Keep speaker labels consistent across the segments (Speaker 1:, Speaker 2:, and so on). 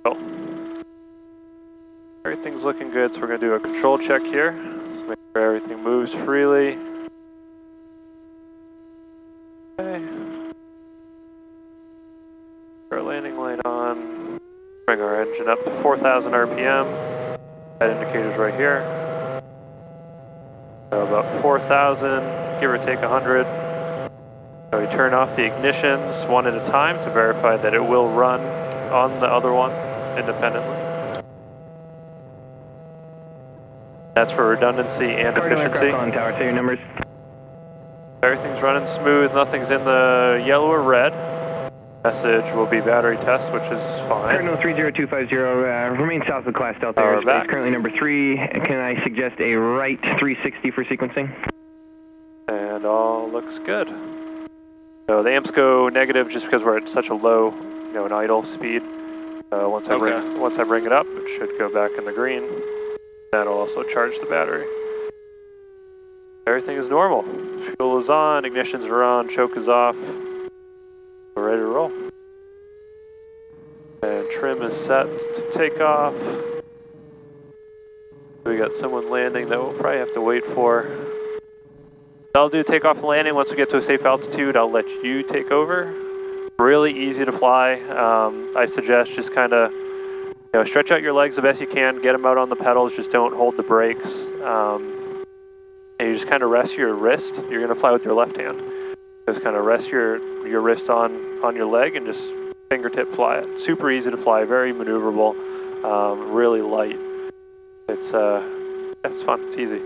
Speaker 1: Cool. Everything's looking good, so we're going to do a control check here. Let's make sure everything moves freely. Okay. Our landing light on. Bring our engine up to 4,000 RPM. That indicator's right here. So about 4,000, give or take 100. So we turn off the ignitions one at a time to verify that it will run on the other one independently. That's for redundancy and efficiency.
Speaker 2: On tower, say your numbers.
Speaker 1: Everything's running smooth, nothing's in the yellow or red. Message will be battery test, which is fine.
Speaker 2: Cardinal 30250, remain south of class Delta
Speaker 1: Power
Speaker 2: airspace,
Speaker 1: back.
Speaker 2: currently number 3. Can I suggest a right 360 for sequencing?
Speaker 1: And all looks good. So the amps go negative just because we're at such a low, an idle speed. Once I bring it up, it should go back in the green. That'll also charge the battery. Everything is normal. Fuel is on, ignitions are on, choke is off. We're ready to roll. And trim is set to take off. We got someone landing that we'll probably have to wait for. I'll do takeoff and landing. Once we get to a safe altitude, I'll let you take over. Really easy to fly. I suggest just kind of, stretch out your legs the best you can, get them out on the pedals, just don't hold the brakes. And you just kind of rest your wrist. You're going to fly with your left hand. Just kind of rest your wrist on your leg and just fingertip fly it. Super easy to fly, very maneuverable, really light. It's fun, it's easy.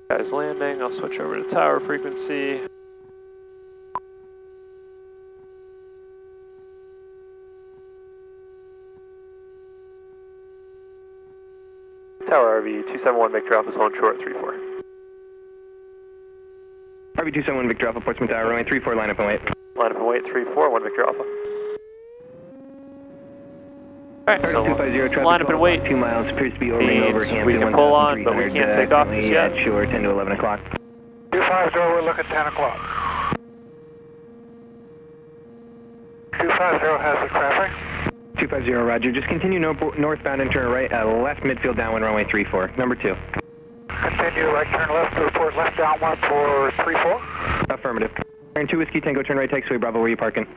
Speaker 1: Guys landing, I'll switch over to tower frequency. Tower RV 271 Victor Alpha is on short 34.
Speaker 2: RV 271 Victor Alpha, Portsmouth Tower, runway 34, line up and wait.
Speaker 1: Line up and wait, 34, 1 Victor Alpha. Alright, so line up and wait.
Speaker 2: 2 miles, appears to be orbiting over Hampton.
Speaker 1: We can pull on, but we can't take off just yet.
Speaker 2: At shore, 10 to 11 o'clock.
Speaker 3: 250, we'll look at 10 o'clock. 250 has the traffic.
Speaker 2: 250, roger. Just continue northbound and turn right, left midfield downwind, runway 34. Number 2.
Speaker 3: Continue right turn left to report left downwind for 34.
Speaker 2: Affirmative. Turn 2 Whiskey Tango, turn right taxiway, Bravo, where are you parking?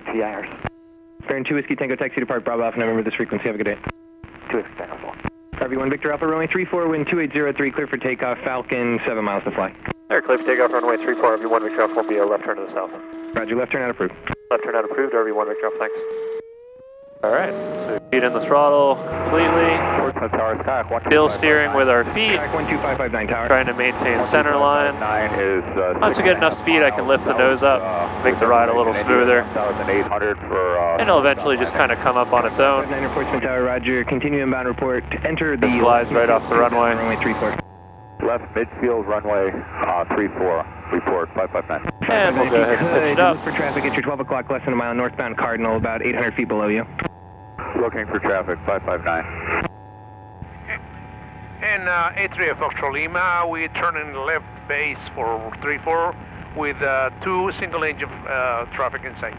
Speaker 3: TIRs.
Speaker 2: Turn 2 Whiskey Tango, taxi to park, Bravo Alpha, remember this frequency, have a good day.
Speaker 3: 2 Whiskey Tango 4.
Speaker 2: RV1 Victor Alpha, runway 34, wind 2803, clear for takeoff, Falcon, 7 miles to fly.
Speaker 1: Alright, clear for takeoff, runway 34, RV1 Victor Alpha will be a left turn to the south.
Speaker 2: Roger, left turn out approved.
Speaker 1: Left turn out approved, RV1 Victor Alpha, thanks. Alright, so feet in the throttle completely. Still steering with our feet.
Speaker 2: 12559 tower.
Speaker 1: Trying to maintain center line. Once we get enough speed, I can lift the nose up, make the ride a little smoother. And it'll eventually just kind of come up on its own.
Speaker 2: 9 Portsmouth Tower, roger. Continue inbound report. Enter the...
Speaker 1: This flies right off the runway.
Speaker 2: Runway 34.
Speaker 4: Left midfield runway 34. Report 559.
Speaker 1: And we'll go ahead and pitch it up.
Speaker 2: Look for traffic at your 12 o'clock, less than a mile, northbound Cardinal, about 800 feet below you.
Speaker 4: Looking for traffic 559.
Speaker 3: And A3 Foxtrot Lima, we turn in left base for 34 with 2 single engine traffic in sight.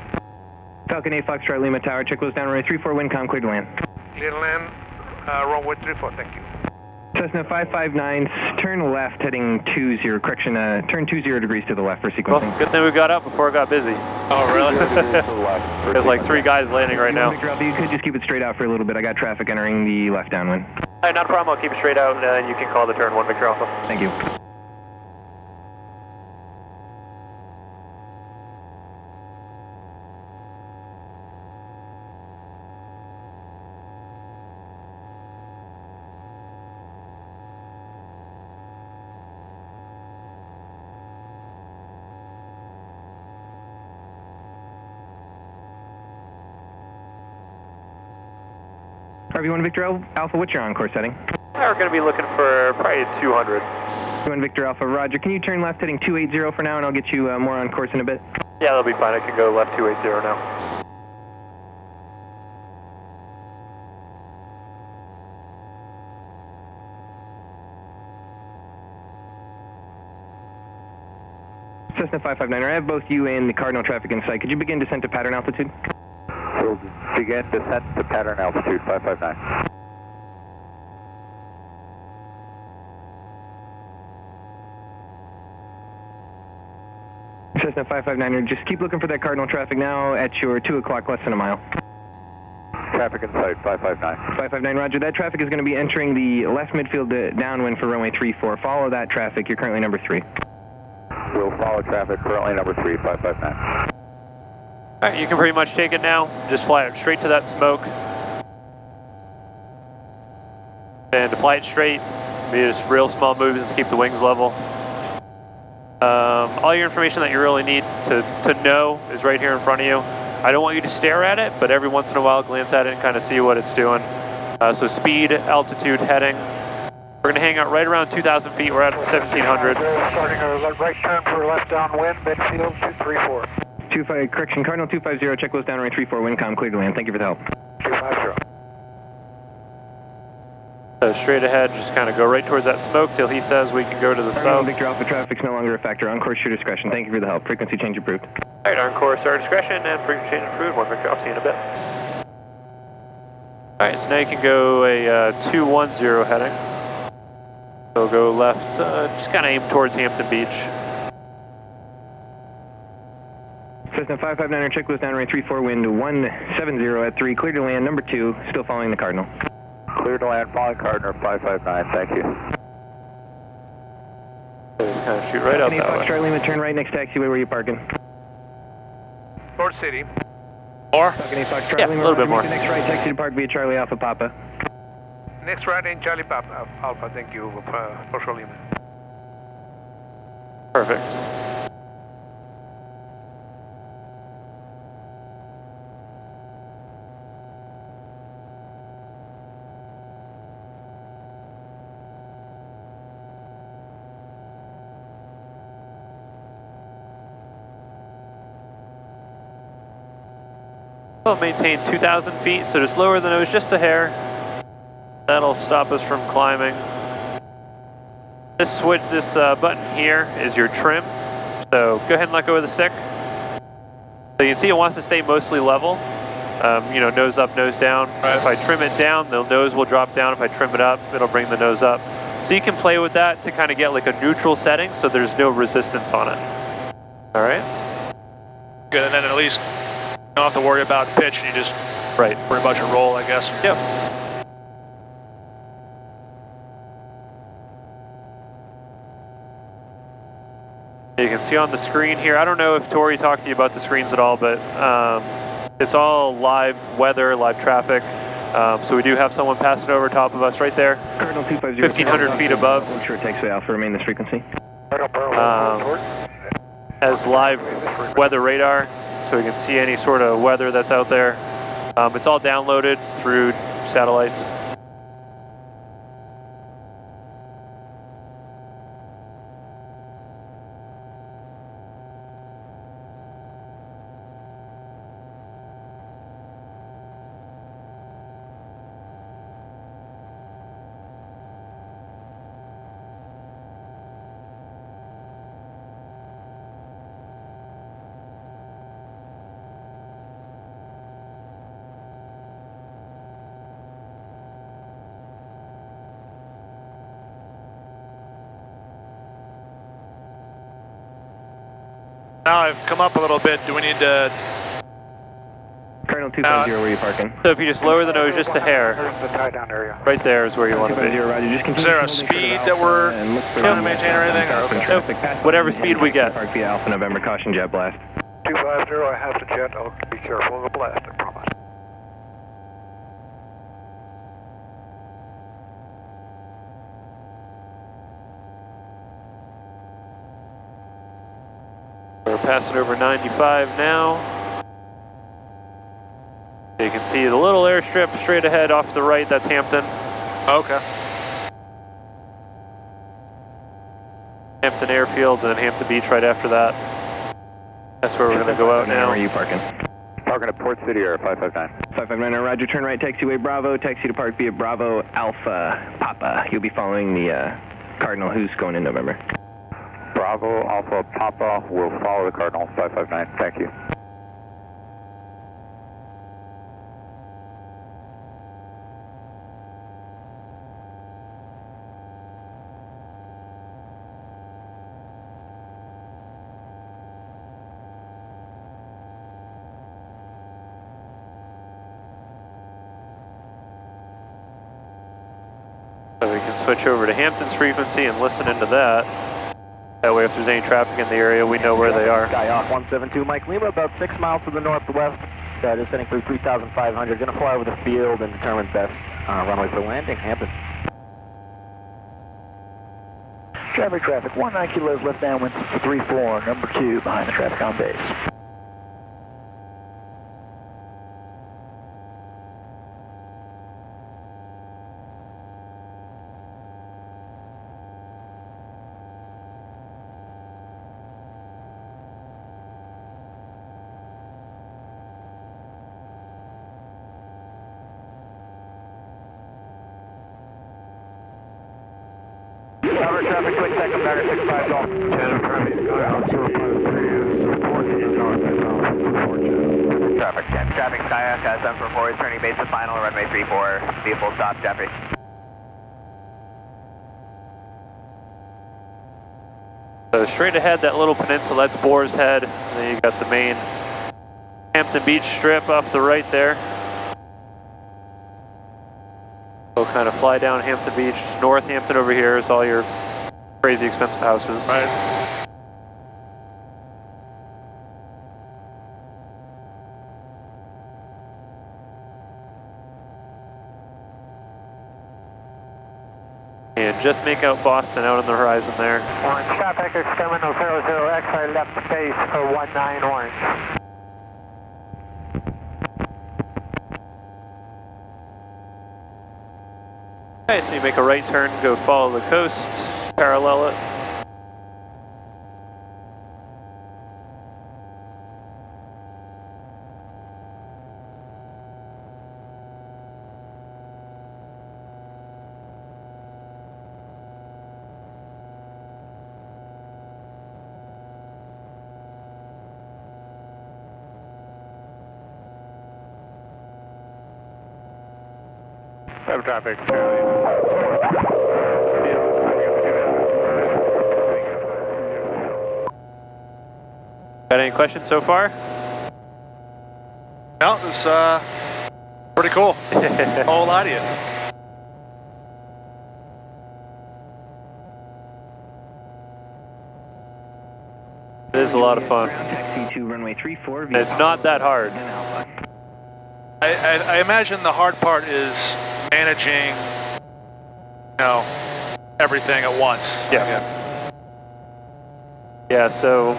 Speaker 2: Falcon 8 Foxtrot Lima Tower, check those down, runway 34, wind calm, clear to land.
Speaker 3: Clear to land, runway 34, thank you.
Speaker 2: Cessna 559, turn left heading 20, turn 20 degrees to the left for sequencing.
Speaker 1: Well, good thing we got up before it got busy. Oh, really? There's like 3 guys landing right now.
Speaker 2: You could just keep it straight out for a little bit. I got traffic entering the left downwind.
Speaker 1: Alright, not a problem. I'll keep it straight out and you can call the turn 1 Victor Alpha.
Speaker 2: Thank you. RV1 Victor Alpha, what's your on-course setting?
Speaker 1: We're going to be looking for probably 200.
Speaker 2: RV1 Victor Alpha, roger. Can you turn left heading 280 for now and I'll get you more on course in a bit?
Speaker 1: Yeah, that'll be fine. I can go left 280 now.
Speaker 2: Cessna 559, I have both you and the Cardinal traffic in sight. Could you begin descent to pattern altitude?
Speaker 4: We'll begin descent to pattern altitude, 559.
Speaker 2: Cessna 559er, just keep looking for that Cardinal traffic now at your 2 o'clock, less than a mile.
Speaker 4: Traffic in sight, 559.
Speaker 2: 559, roger. That traffic is going to be entering the left midfield downwind for runway 34. Follow that traffic. You're currently number 3.
Speaker 4: We'll follow traffic, currently number 3, 559.
Speaker 1: All right, you can pretty much take it now. Just fly it straight to that smoke. And to fly it straight, be just real small moves to keep the wings level. All your information that you really need to know is right here in front of you. I don't want you to stare at it, but every once in a while glance at it and kind of see what it's doing. So speed, altitude, heading. We're going to hang out right around 2,000 feet. We're at 1,700.
Speaker 3: Starting a right turn for left downwind, midfield 234.
Speaker 2: Correction, Cardinal 250, check those down runway 34, windcom, clear to land. Thank you for the help.
Speaker 3: 250.
Speaker 1: So straight ahead, just kind of go right towards that smoke till he says we can go to the south.
Speaker 2: Victor Alpha, traffic's no longer a factor. On course, your discretion. Thank you for the help. Frequency change approved.
Speaker 1: All right, on course, our discretion, and frequency change approved. 1 Victor, I'll see you in a bit. All right, so now you can go a 210 heading. So go left, just kind of aim towards Hampton Beach.
Speaker 2: Cessna 559er, check those down runway 34, wind 170 at 3, clear to land, number 2, still following the Cardinal.
Speaker 4: Clear to land, following Cardinal, 559, thank you.
Speaker 1: So just kind of shoot right out that way.
Speaker 2: Foxtrot Lima, turn right next taxiway where you're parking.
Speaker 3: Port City.
Speaker 1: More? Yeah, a little bit more.
Speaker 2: Next right taxi to park via Charlie Alpha Papa.
Speaker 3: Next right in Charlie Papa, Alpha, thank you, for Lima.
Speaker 1: Perfect. We'll maintain 2,000 feet, so just lower the nose just a hair. That'll stop us from climbing. This button here is your trim, so go ahead and let go of the stick. So you can see it wants to stay mostly level, you know, nose up, nose down. Right. If I trim it down, the nose will drop down. If I trim it up, it'll bring the nose up. So you can play with that to kind of get like a neutral setting so there's no resistance on it. All right?
Speaker 5: Good, and then at least you don't have to worry about pitch, and you just worry about your roll, I guess.
Speaker 1: Yep. You can see on the screen here, I don't know if Tori talked to you about the screens at all, but it's all live weather, live traffic. So we do have someone passing over top of us right there.
Speaker 2: Cardinal 250.
Speaker 1: 1,500 feet above.
Speaker 2: Short taxiway Alpha, remain this frequency.
Speaker 1: Has live weather radar, so we can see any sort of weather that's out there. It's all downloaded through satellites.
Speaker 5: Now I've come up a little bit. Do we need to...
Speaker 2: Cardinal 250, where are you parking?
Speaker 1: So if you just lower the nose just a hair,
Speaker 3: The tie down area.
Speaker 1: right there is where you want to be.
Speaker 5: Is there a speed that we're trying to maintain or anything? Or
Speaker 1: Nope. Whatever speed we get.
Speaker 2: Park via Alpha November, caution jet blast.
Speaker 3: 250, I have to jet. I'll be careful of the blast, I promise.
Speaker 1: We're passing over 95 now. You can see the little airstrip straight ahead off to the right, that's Hampton.
Speaker 5: Okay.
Speaker 1: Hampton Airfield and then Hampton Beach right after that. That's where we're going to go out now.
Speaker 2: Where are you parking?
Speaker 4: Parking at Port City Air, 559.
Speaker 2: 559, roger, turn right, taxiway Bravo, taxi to park via Bravo Alpha Papa. You'll be following the Cardinal, who's going in November.
Speaker 4: Bravo Alpha Papa will follow the Cardinal, 559, thank you.
Speaker 1: So we can switch over to Hampton's frequency and listen into that. That way if there's any traffic in the area, we know where they are.
Speaker 6: Skyhawk 172, Mike Lima, about 6 miles to the northwest. Just heading through 3,500. Going to fly over the field and determine best runway for landing. Hampton.
Speaker 7: Traffic, 19 kilos left downwind, 34, number 2 behind the traffic on base.
Speaker 2: Cover traffic, quick second better, 65 Golf. Channel traffic, ground 053, support is north, Traffic 10. Traffic Skyhawk, SM44 is turning base to final, runway 34, be a full stop, Jeffrey.
Speaker 1: So straight ahead, that little peninsula, that's Boar's Head. And then you've got the main Hampton Beach strip off the right there. We'll kind of fly down Hampton Beach. North Hampton over here is all your crazy expensive houses.
Speaker 5: Right.
Speaker 1: And just make out Boston out on the horizon there.
Speaker 3: Orange traffic is terminal 00X, I left base for 19 orange.
Speaker 1: Okay, so you make a right turn, go follow the coast, parallel it.
Speaker 3: Traffic,
Speaker 1: Got any questions so far?
Speaker 5: No, it's pretty cool. A whole lot of you.
Speaker 1: It is a lot of fun.
Speaker 2: Taxi to runway 34.
Speaker 1: It's not that hard.
Speaker 5: I imagine the hard part is managing, you know, everything at once.
Speaker 1: Yeah. Yeah, so,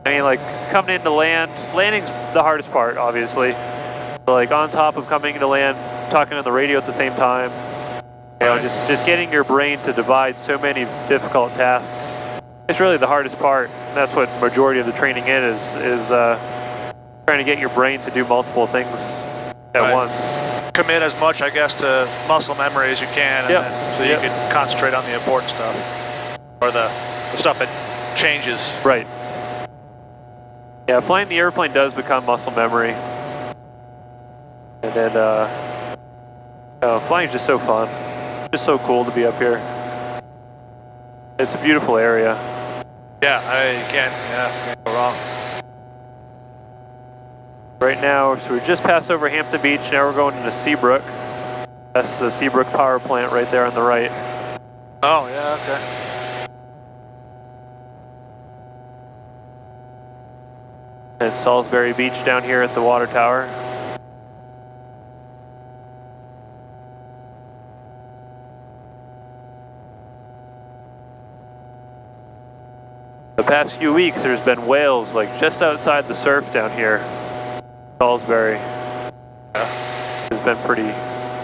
Speaker 1: I mean, like, coming into land, landing's the hardest part, obviously. So, like, on top of coming into land, talking on the radio at the same time, you know, just getting your brain to divide so many difficult tasks. It's really the hardest part. That's what majority of the training is trying to get your brain to do multiple things at once.
Speaker 5: Commit as much, I guess, to muscle memory as you can, and then, so you can concentrate on the important stuff, or the stuff that changes.
Speaker 1: Right. Yeah, flying the airplane does become muscle memory. And then, flying is just so fun. Just so cool to be up here. It's a beautiful area.
Speaker 5: Yeah, you can't go wrong.
Speaker 1: Right now, so we just passed over Hampton Beach, now we're going into Seabrook. That's the Seabrook power plant right there on the right.
Speaker 5: Oh, yeah, okay.
Speaker 1: And Salisbury Beach down here at the water tower. The past few weeks there's been whales like just outside the surf down here. Salisbury. It's been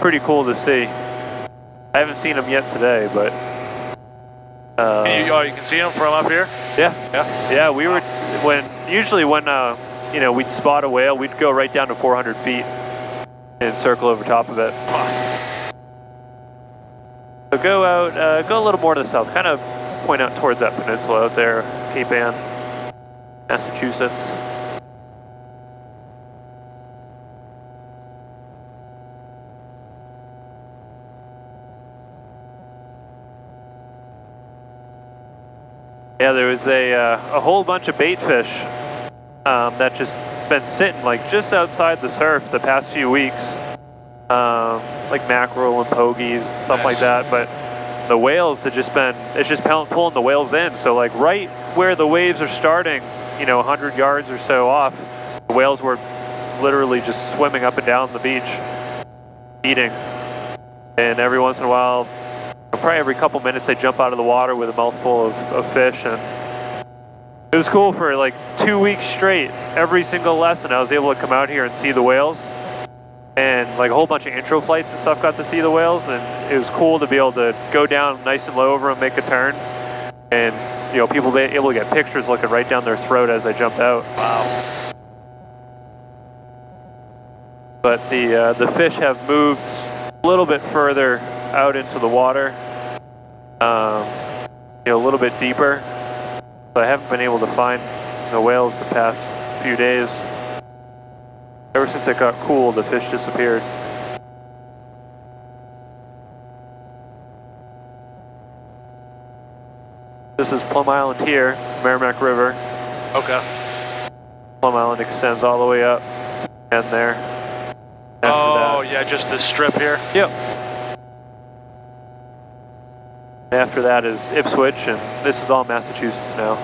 Speaker 1: pretty cool to see. I haven't seen them yet today, but
Speaker 5: you can see them from up here?
Speaker 1: Yeah, we were usually when you know, we'd spot a whale, we'd go right down to 400 feet and circle over top of it. So go out, go a little more to the south, kind of point out towards that peninsula out there, Cape Ann, Massachusetts. Yeah, there was a whole bunch of bait fish that just been sitting like just outside the surf the past few weeks, like mackerel and pogies, stuff like that. But the whales had just been, it's just pulling the whales in. So like right where the waves are starting, you know, 100 yards or so off, the whales were literally just swimming up and down the beach, eating. And every once in a while, probably every couple minutes, they jump out of the water with a mouthful of fish. And it was cool for like 2 weeks straight. Every single lesson, I was able to come out here and see the whales. And like a whole bunch of intro flights and stuff got to see the whales. And it was cool to be able to go down nice and low over them, make a turn. And, you know, people be able to get pictures looking right down their throat as I jumped out.
Speaker 5: Wow.
Speaker 1: But the fish have moved a little bit further out into the water, you know, a little bit deeper. So I haven't been able to find the whales the past few days. Ever since it got cool, the fish disappeared. This is Plum Island here, Merrimack River.
Speaker 5: Okay.
Speaker 1: Plum Island extends all the way up to the end there.
Speaker 5: Oh, yeah, just this strip here?
Speaker 1: Yep. After that is Ipswich, and this is all Massachusetts now.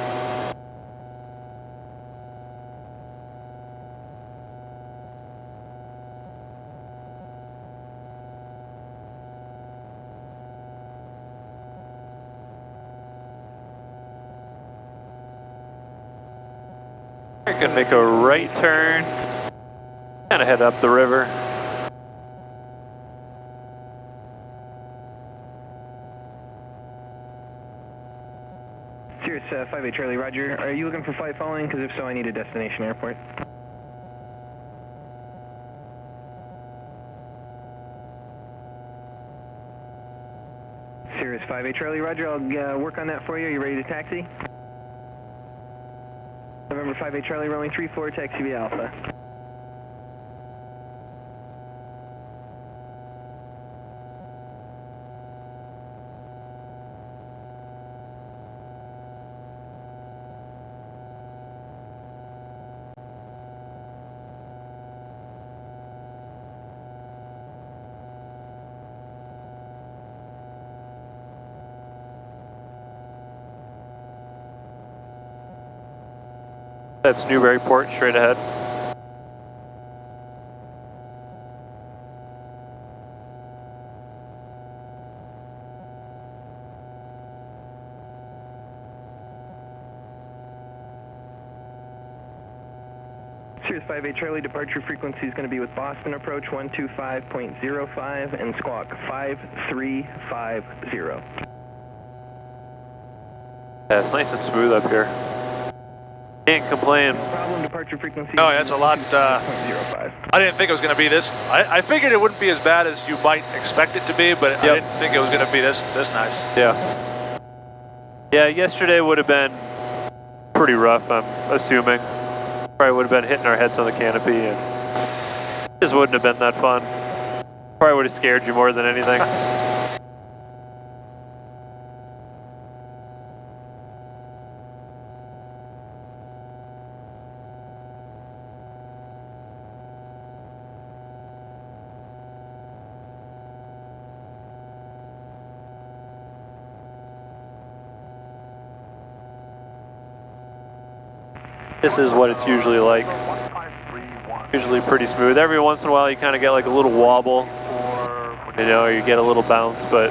Speaker 1: We're going to make a right turn, kind of head up the river.
Speaker 2: Sirius 58 Charlie, Roger. Are you looking for flight following? Because if so, I need a destination airport. Sirius 58 Charlie, Roger. I'll work on that for you. Are you ready to taxi? November 58 Charlie, runway 34, taxi via Alpha.
Speaker 1: That's Newburyport, straight ahead.
Speaker 2: Sirius 58 Charlie, departure frequency is going to be with Boston approach 125.05 and squawk 5350.
Speaker 1: Yeah, it's nice and smooth up here. Can't complain.
Speaker 2: No problem, departure frequency.
Speaker 5: No, that's a lot. I didn't think it was going to be this. I figured it wouldn't be as bad as you might expect it to be, but I didn't think it was going to be this nice.
Speaker 1: Yeah. Yeah, yesterday would have been pretty rough, I'm assuming. Probably would have been hitting our heads on the canopy, and it just wouldn't have been that fun. Probably would have scared you more than anything. This is what it's usually like. Usually pretty smooth. Every once in a while you kind of get like a little wobble, you know, or you get a little bounce, but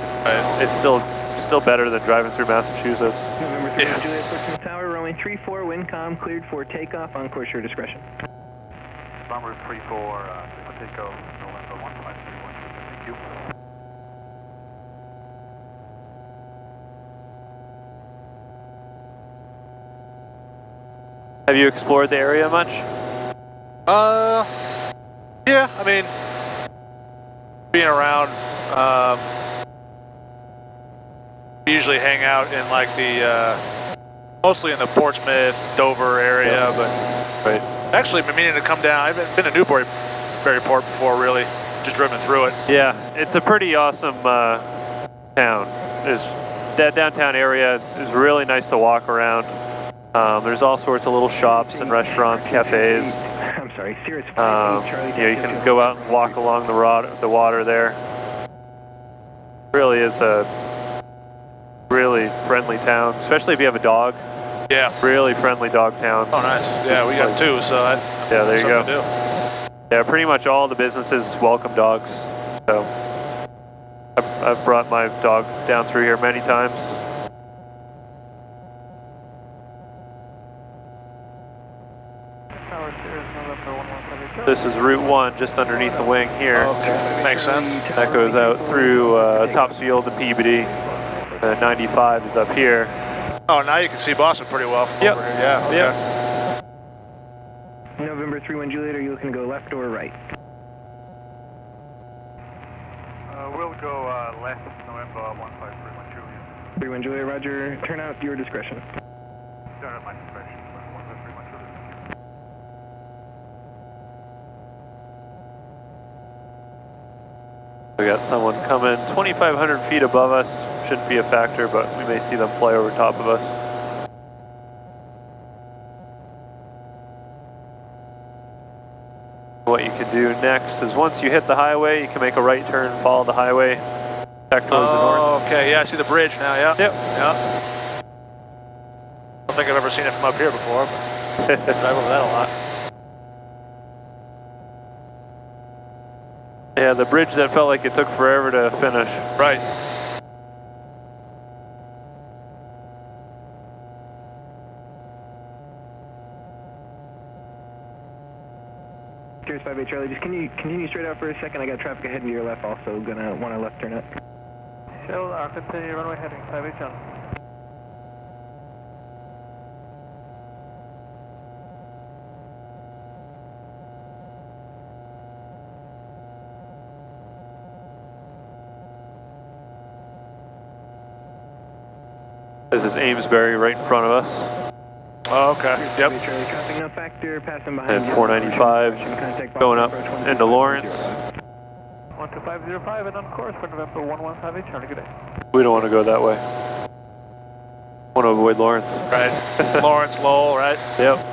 Speaker 1: it's still better than driving through Massachusetts.
Speaker 2: November 3, Juliet, approaching the tower, runway 34, wind calm, cleared for takeoff, on course your discretion.
Speaker 8: Bomber 34, takeoff, November 1531, thank you.
Speaker 1: Have you explored the area much?
Speaker 5: Yeah, I mean, being around, we usually hang out in like the, mostly in the Portsmouth, Dover area, but actually been meaning to come down. I haven't been to Newburyport before, really, just driven through it.
Speaker 1: Yeah, it's a pretty awesome town. That downtown area is really nice to walk around. There's all sorts of little shops and restaurants, cafes.
Speaker 2: I'm sorry, Sirius 58 Charlie.
Speaker 1: You know, you can go out and walk along the water there. Really is a really friendly town, especially if you have a dog.
Speaker 5: Yeah.
Speaker 1: Really friendly dog town.
Speaker 5: Oh, nice. Yeah, we got two, so
Speaker 1: yeah, there you go.
Speaker 5: To do.
Speaker 1: Yeah, pretty much all the businesses welcome dogs. So I've brought my dog down through here many times. This is Route 1, just underneath the wing here.
Speaker 5: Okay, makes sense.
Speaker 1: That goes out through Topsfield and Peabody. 95 is up here.
Speaker 5: Oh, now you can see Boston pretty well from over here. Yeah, okay.
Speaker 1: Yep.
Speaker 2: November 31 Juliet, are you looking to go left or right?
Speaker 8: We'll go left, November 1531 Juliet.
Speaker 2: 31 Juliet, roger. Turn out your discretion.
Speaker 8: Turn out my discretion, 1531 Juliet.
Speaker 1: We got someone coming 2,500 feet above us. Shouldn't be a factor, but we may see them fly over top of us. What you can do next is once you hit the highway, you can make a right turn, follow the highway back towards the north.
Speaker 5: Oh, okay. Yeah, I see the bridge now, yeah.
Speaker 1: Yep.
Speaker 5: Yeah. I don't think I've ever seen it from up here before, but I drive over that a lot.
Speaker 1: Yeah, the bridge that felt like it took forever to finish.
Speaker 5: Right.
Speaker 2: Here's 58 Charlie, just can you continue straight out for a second? I got traffic ahead to your left also, gonna want a left turn up.
Speaker 6: Shell, continue runway heading, 58 Charlie.
Speaker 1: This is Amesbury right in front of us.
Speaker 5: Oh, okay. Yep.
Speaker 2: Charlie, traffic no factor, passing behind
Speaker 1: And 495 going up into Lawrence.
Speaker 6: 12505 and on course for November 1158 Charlie, good day.
Speaker 1: We don't want to go that way. Want to avoid Lawrence.
Speaker 5: Right. Lawrence, Lowell, right?
Speaker 1: Yep.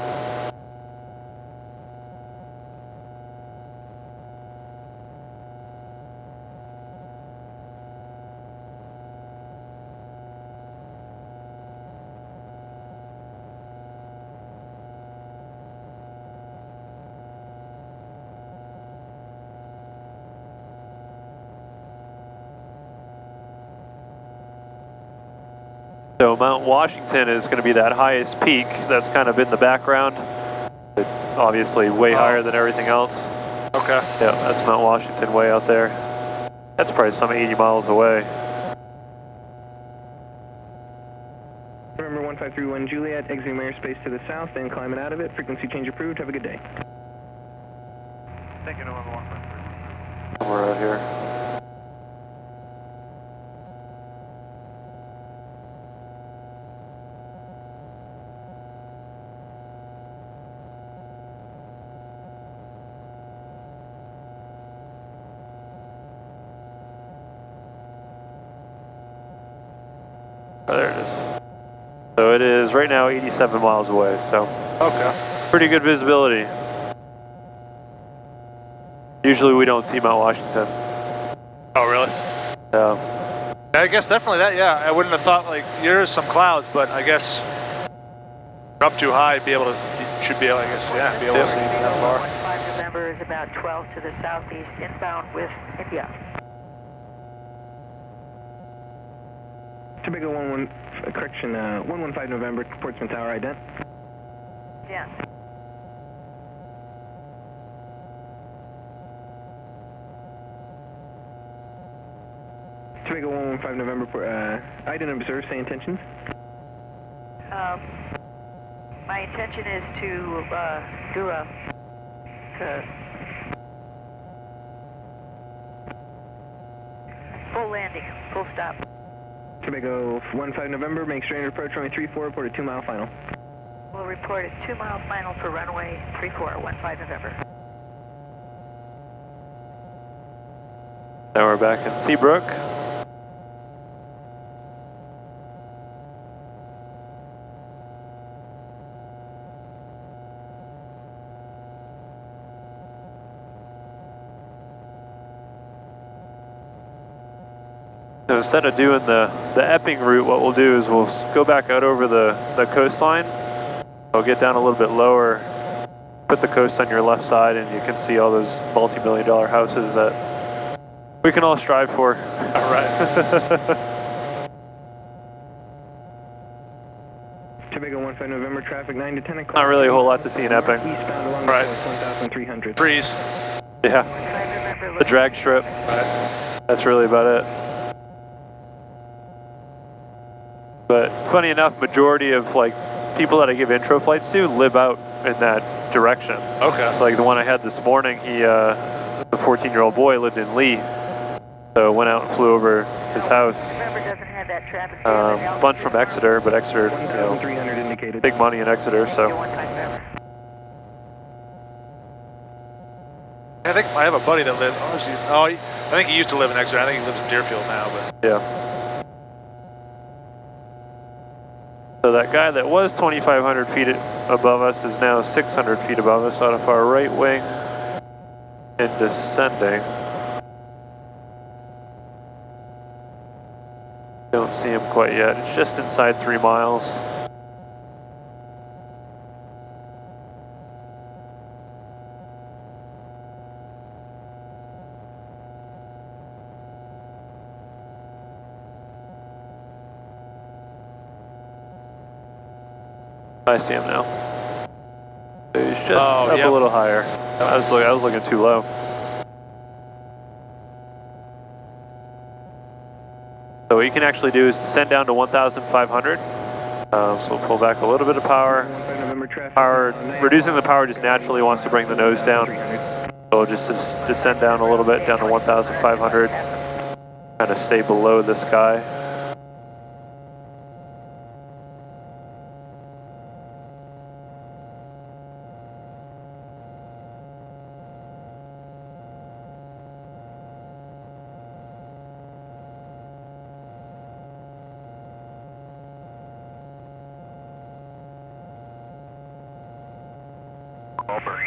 Speaker 1: So Mount Washington is going to be that highest peak that's kind of in the background. It's obviously way higher than everything else.
Speaker 5: Okay.
Speaker 1: Yeah, that's Mount Washington way out there. That's probably some 80 miles away.
Speaker 2: Remember 1531 Juliet, exiting airspace to the south, then climbing out of it. Frequency change approved. Have a good day.
Speaker 8: Thank you, November 1531.
Speaker 1: Somewhere out here. Oh, there it is. So it is right now 87 miles away, so
Speaker 5: Okay.
Speaker 1: pretty good visibility. Usually we don't see Mount Washington.
Speaker 5: Oh, really? I guess definitely that, yeah. I wouldn't have thought, like, there's some clouds, but I guess you're up too high, be able to, you should be able, I guess, yeah, be able to see that far.
Speaker 9: 15 November is about 12 to the southeast, inbound with India.
Speaker 2: Tobago 115 November, Portsmouth Tower, ident.
Speaker 9: Yeah.
Speaker 2: Tobago 115 November, ident observe, say intentions.
Speaker 9: My intention is to do a full landing, full stop.
Speaker 2: Tobago 15 November, make straight approach runway 34, report a 2-mile final.
Speaker 9: We'll report a 2-mile final for runway 34, 15 November.
Speaker 1: Now we're back in Seabrook. So instead of doing the Epping route, what we'll do is we'll go back out over the coastline. We'll get down a little bit lower, put the coast on your left side, and you can see all those multi-million-dollar houses that we can all strive for.
Speaker 5: All right.
Speaker 2: Tobago 15 November traffic 9 to 10 o'clock.
Speaker 1: Not really a whole lot to see in Epping.
Speaker 2: Eastbound along
Speaker 5: Right.
Speaker 2: 1,300.
Speaker 5: Trees.
Speaker 1: Yeah. The drag strip.
Speaker 5: Right.
Speaker 1: That's really about it. But funny enough, majority of like people that I give intro flights to live out in that direction.
Speaker 5: Okay.
Speaker 1: Like the one I had this morning, the 14-year-old boy lived in Lee, so went out and flew over his house.
Speaker 9: Remember, doesn't have that traffic.
Speaker 1: Bunch from Exeter, but Exeter,
Speaker 2: 1,300 indicated.
Speaker 1: big money in Exeter, so.
Speaker 5: I think I have a buddy that lives. I think he used to live in Exeter. I think he lives in Deerfield now, but.
Speaker 1: Yeah. So that guy that was 2,500 feet above us is now 600 feet above us out of our right wing and descending. Don't see him quite yet. It's just inside 3 miles. I see him now. So he's just up a little higher. I was looking too low. So what you can actually do is descend down to 1,500. So we'll pull back a little bit of power. Reducing the power just naturally wants to bring the nose down. So we'll just descend down a little bit, down to 1,500. Kind of stay below the sky.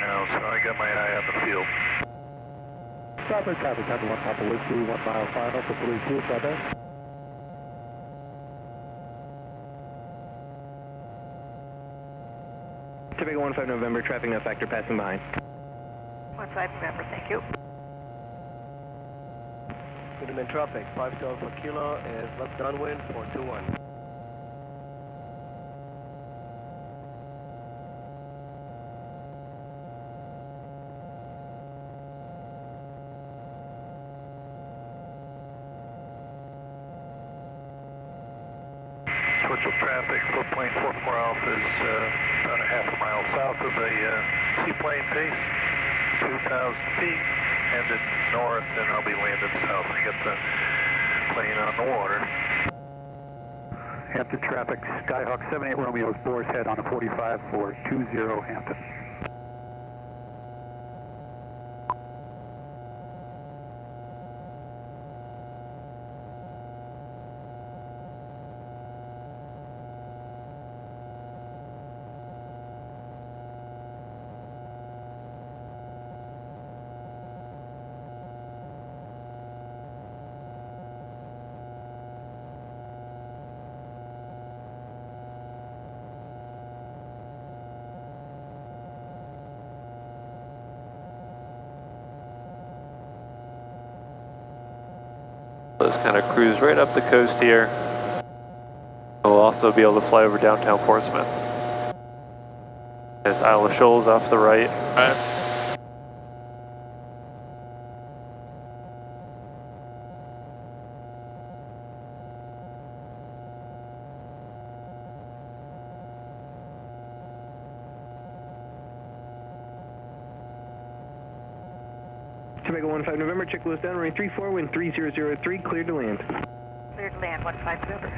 Speaker 8: Now, so I got my eye on the field.
Speaker 6: Southwest traffic, Papa 1 Papa Whiskey, 1 mile final for 32, Southwest.
Speaker 2: Tobago 15 November traffic no factor passing behind.
Speaker 9: 15 November, thank you.
Speaker 10: Minimum traffic, 5 stars per kilo is left downwind 421.
Speaker 8: Switchel traffic, footplane 44 Alpha is about a half a mile south of the seaplane pace, 2,000 feet, headed north, and I'll be landing south to get the plane on the water.
Speaker 11: Hampton traffic, Skyhawk 78 Romeo, Boar's Head on a 45 for 20 Hampton.
Speaker 1: Let's kind of cruise right up the coast here. We'll also be able to fly over downtown Portsmouth. There's Isle of Shoals off the right.
Speaker 2: Tobago 15 November, checklist down, runway 34, wind 3003, cleared to land.
Speaker 9: Cleared to land, 15 November.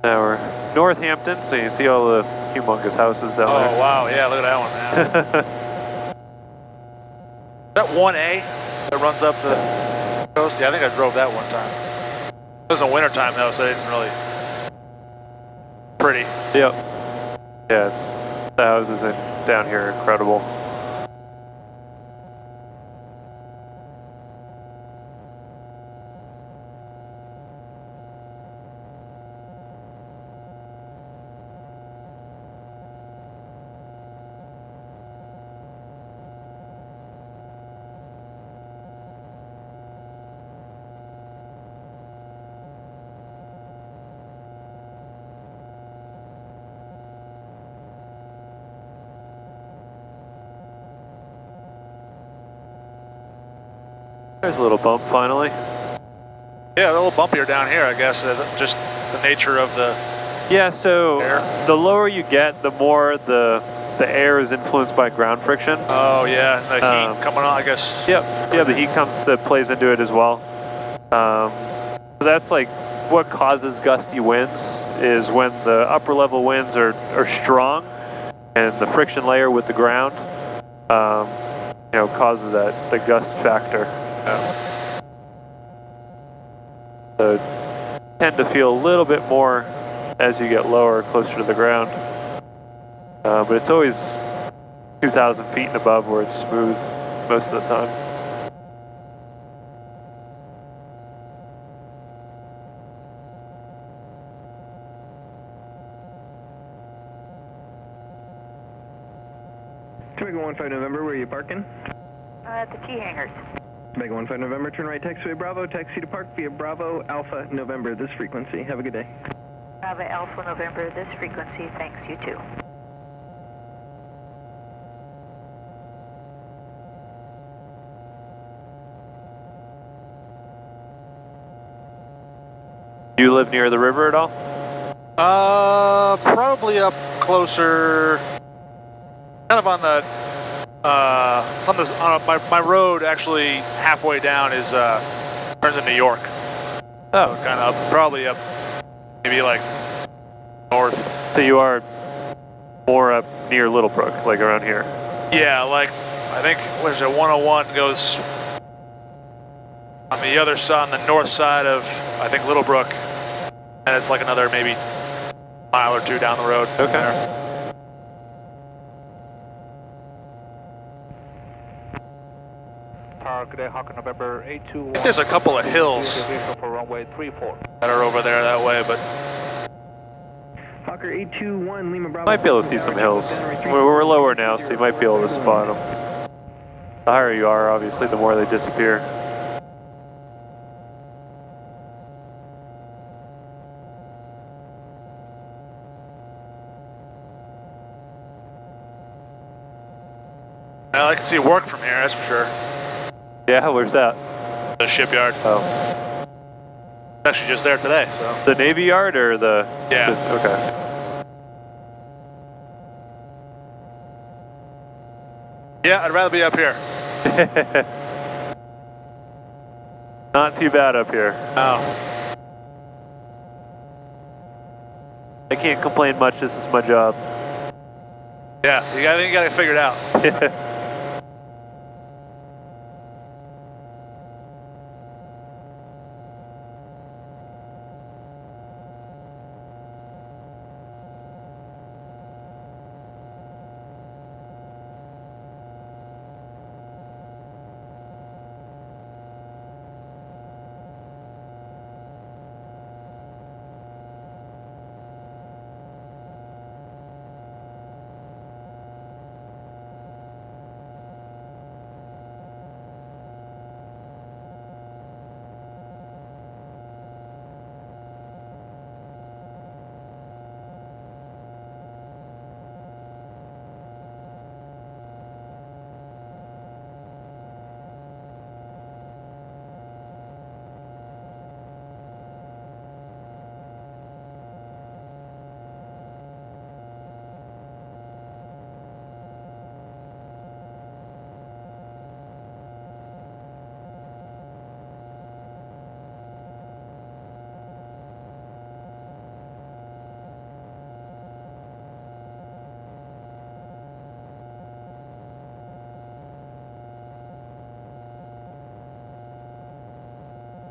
Speaker 1: Now we're Northampton, so you see all the humongous houses down there.
Speaker 5: Oh wow, yeah, look at that one, man. That 1A that runs up the coast? Yeah, I think I drove that one time. It was in winter time though, so it didn't really pretty.
Speaker 1: Yep. Yeah, it's The houses down here are incredible. There's a little bump finally.
Speaker 5: Yeah, a little bumpier down here, I guess, just the nature of the
Speaker 1: Yeah, so
Speaker 5: air.
Speaker 1: The lower you get, the more the air is influenced by ground friction.
Speaker 5: Oh yeah, and the heat coming on, I guess.
Speaker 1: Yep, yeah, the heat that plays into it as well. So that's like what causes gusty winds is when the upper level winds are strong and the friction layer with the ground causes the gust factor. So tend to feel a little bit more as you get lower, closer to the ground. But it's always 2,000 feet and above where it's smooth most of the time.
Speaker 2: Jamaica 15 November, where are you parking?
Speaker 9: At the T-hangers.
Speaker 2: Jamaica 15 November, turn right taxiway Bravo, taxi to park via Bravo Alpha November, this frequency. Have a good day.
Speaker 9: Bravo Alpha November, this frequency. Thanks, you too.
Speaker 1: Do you live near the river at all?
Speaker 5: Probably up closer, kind of on the, it's on this, my road actually halfway down is, turns into York.
Speaker 1: Oh.
Speaker 5: So kind of probably up, maybe like north.
Speaker 1: So you are more up near Little Brook, like around here?
Speaker 5: Yeah, like, I think, what is it, 101 goes on the other side, on the north side of, I think, Little Brook, and it's like another maybe mile or two down the road.
Speaker 1: Okay.
Speaker 5: There.
Speaker 10: Good day, Hawker November 821.
Speaker 5: I think there's a couple of hills
Speaker 10: For runway 34.
Speaker 5: that are over there that way, but
Speaker 2: Hawker 821, Lima Bravo.
Speaker 1: Might be able to see some hills. We're lower now, so you might be able to spot them. The higher you are, obviously, the more they disappear.
Speaker 5: I can see work from here, that's for sure.
Speaker 1: Yeah, where's that?
Speaker 5: The shipyard.
Speaker 1: Oh.
Speaker 5: It's actually just there today, so.
Speaker 1: The Navy Yard or the...
Speaker 5: Yeah.
Speaker 1: Okay.
Speaker 5: Yeah, I'd rather be up here.
Speaker 1: Not too bad up here.
Speaker 5: Oh.
Speaker 1: I can't complain much, this is my job.
Speaker 5: Yeah, I think you got it figured out.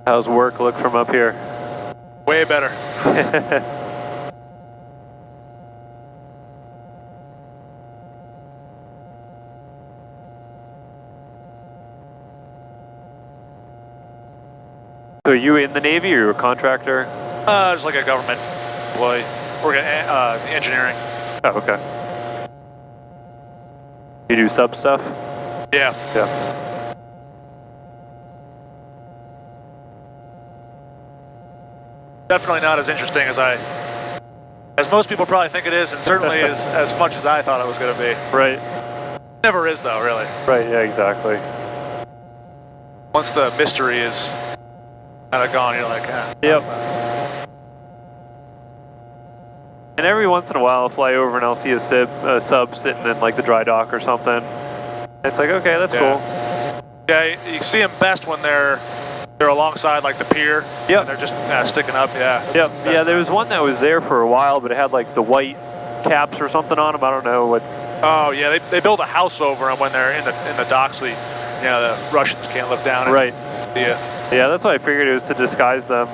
Speaker 1: How's work look from up here?
Speaker 5: Way better.
Speaker 1: So are you in the Navy or you're a contractor?
Speaker 5: Just like a government employee. Working engineering.
Speaker 1: Oh, okay. You do sub stuff?
Speaker 5: Yeah.
Speaker 1: Yeah.
Speaker 5: Definitely not as interesting as most people probably think it is, and certainly as much as I thought it was going to be.
Speaker 1: Right.
Speaker 5: Never is, though, really.
Speaker 1: Right, yeah, exactly.
Speaker 5: Once the mystery is kind of gone, you're like, ah.
Speaker 1: Yep. And every once in a while I'll fly over and I'll see a sub sitting in like the dry dock or something. It's like, okay, that's cool.
Speaker 5: Yeah, you see them best when they're alongside like the pier.
Speaker 1: Yep.
Speaker 5: And they're just sticking up, yeah.
Speaker 1: Yep. Yeah, there was one that was there for a while, but it had like the white caps or something on them. I don't know what.
Speaker 5: Oh yeah, they build a house over them when they're in the docks. The Russians can't look down.
Speaker 1: Right.
Speaker 5: Yeah.
Speaker 1: Yeah, that's why I figured it was to disguise them,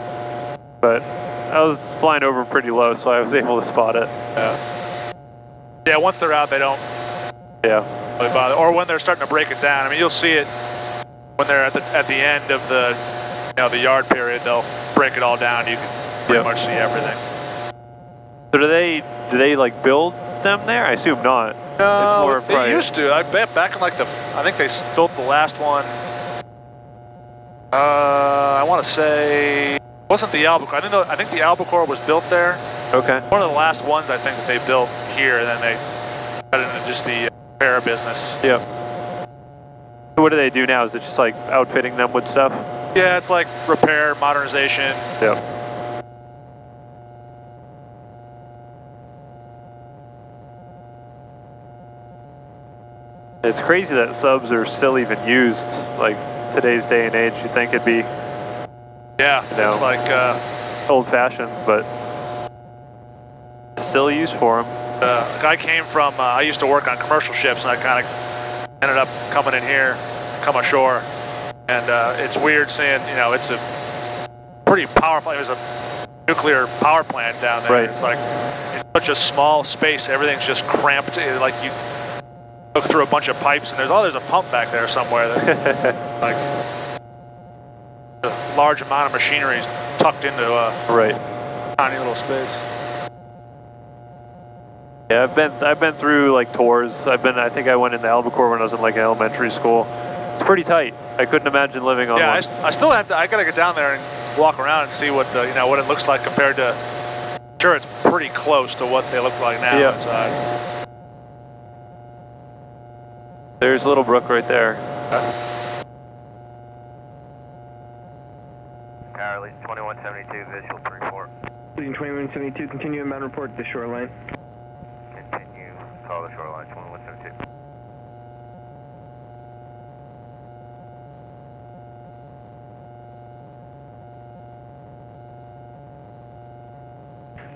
Speaker 1: but I was flying over pretty low, so I was able to spot it.
Speaker 5: Yeah. Yeah. Once they're out, they don't.
Speaker 1: Yeah.
Speaker 5: Really bother. Or when they're starting to break it down. I mean, you'll see it when they're at the end of the the yard period. They'll break it all down. You can pretty much see everything.
Speaker 1: So do they like build them there? I assume not.
Speaker 5: No, they used to. I bet back in like I think they built the last one. I want to say it wasn't the Albacore. I think the Albacore was built there.
Speaker 1: Okay.
Speaker 5: One of the last ones I think that they built here, and then they got into just the repair business.
Speaker 1: Yeah. So what do they do now? Is it just like outfitting them with stuff?
Speaker 5: Yeah, it's like repair, modernization.
Speaker 1: Yeah. It's crazy that subs are still even used, like today's day and age. You'd think it'd be,
Speaker 5: it's like
Speaker 1: old-fashioned, but still used for them.
Speaker 5: I came from, I used to work on commercial ships, and I kind of ended up coming in here, come ashore, and it's weird seeing, it's a pretty powerful. There's a nuclear power plant down there.
Speaker 1: Right.
Speaker 5: It's like in such a small space, everything's just cramped. Like you look through a bunch of pipes, and there's a pump back there somewhere that like a large amount of machinery is tucked into a tiny little space.
Speaker 1: Yeah, I've been through like tours. I think I went into Albacore when I was in like elementary school. It's pretty tight. I couldn't imagine living on one.
Speaker 5: I still have to. I gotta get down there and walk around and see what what it looks like compared to. Sure, it's pretty close to what they look like now inside.
Speaker 1: There's Little Brook right there.
Speaker 12: Tower lead 2172, visual 34.
Speaker 2: Leading 2172, continue inbound report to the shoreline.
Speaker 12: Continue, call the shoreline 2172.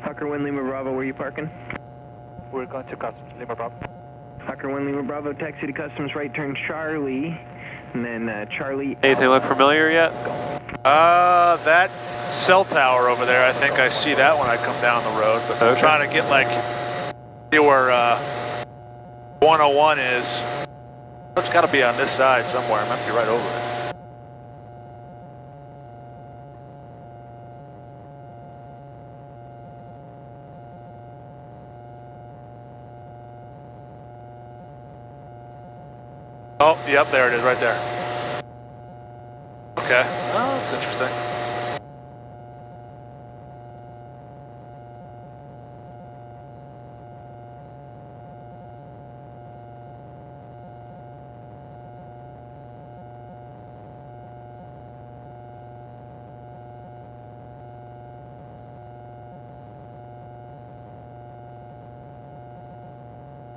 Speaker 2: Hawker 1 Lima Bravo, where are you parking?
Speaker 10: We're going to Customs, Lima Bravo.
Speaker 2: Hawker 1 Lima Bravo, taxi to Customs, right turn Charlie, and then Charlie.
Speaker 1: Anything look familiar yet?
Speaker 5: That cell tower over there, I think I see that when I come down the road, but I'm trying to get see where 101 is. It's got to be on this side somewhere. It might be right over it. Oh, yep, there it is, right there. Okay. Oh, that's interesting.